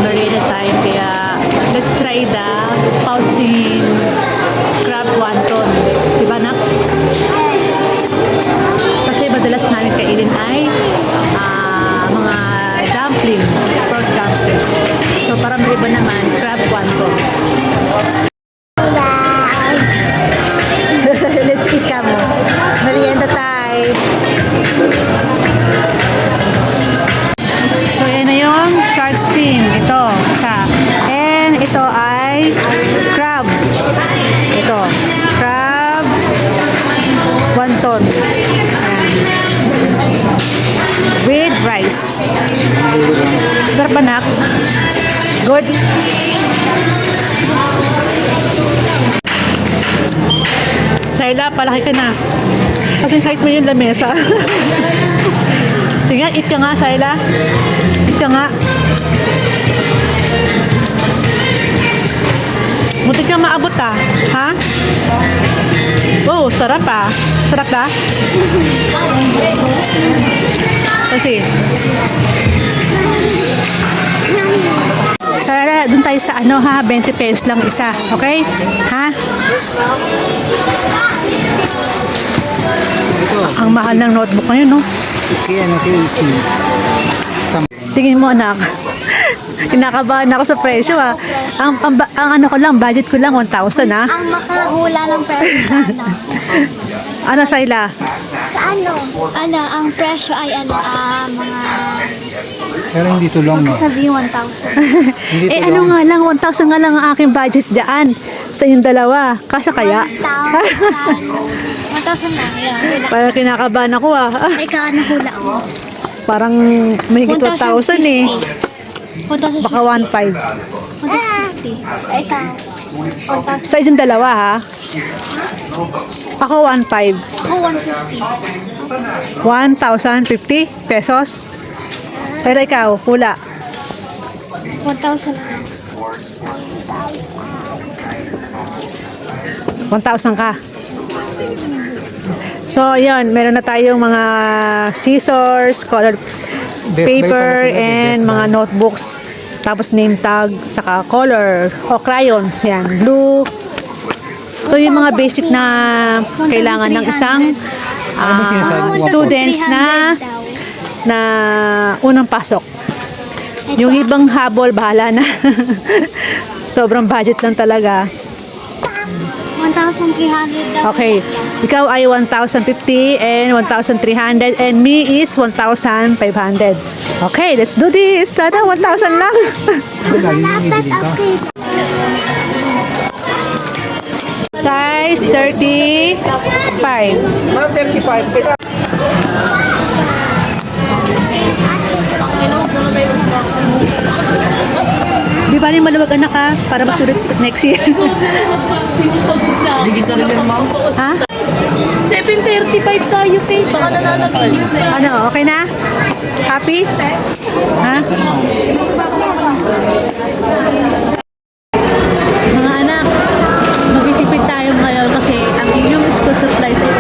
merienda time. Kaya let's try the Pausin crab wonton. Diba, nak? Kasi madalas namin kainin ay mga dumpling, pork dumpling. So para maiba naman, crab wonton. Let's eat ka mo. Merienda time. So yan na yung shark fin. Ito, isa. And ito ay crab. Ito, crab wonton. With rice. Sarap ba, nak? Good? Sayla, palaki ka na. Kasi kahit mo yung lamesa. Sige, eat ka nga, Sayla. Eat ka nga. Buti ka maabot ha? Oh, sarap Sarap ba? Kasi Sayla, dun tayo sa 20 pesos lang isa. Okay? Ha? Ang mahal ng notebook ngayon, no? Tingin mo, anak. Kinakabahan ako sa presyo, ha. Ang budget ko lang 1,000, ha. Ang makahula ng presyo sana. Ano, Sayla? Sa ang presyo ay mga... Pero hindi ito lang, no? Sabihin 1,000. Nga lang, 1,000 nga lang ang aking budget dyan. Sa yung dalawa. Kasya kaya? 1,000 lang. Yan. Parang kinakabahan ako, Ikaw, ano hula mo? Parang mahigit 1,000 eh. 1,000. Baka 1,500. 1,050. Ikaw. 1,000. Sa yung dalawa, ha? Ako 1,500. Ako 150. 1,050 pesos. Sayla, ikaw, hula. 1,000 lang. 1,000 ka. So, yun. Meron na tayong mga scissors, color paper, and mga notebooks. Tapos name tag, saka color, o crayons. Yan, blue. So, yung mga basic na kailangan ng isang students na unang pasok. Yung ibang habol, bahala na. Sobrang budget lang talaga. 1,300 daw. Okay. Ikaw ay 1,050 and 1,300 and me is 1,500. Okay, let's do this. Tada, 1,000 lang. Size 35. Ma'am, 35. Di ba rin maluwag, anak, ha? Para masulit next year. Ligis na rin yan, ma'am. Ha? 7:35 tayo, te. Baka nananaginip na. Ano, okay na? Happy? Ha? Mga anak, magtitipid tayo ngayon kasi ang inyong school supplies ay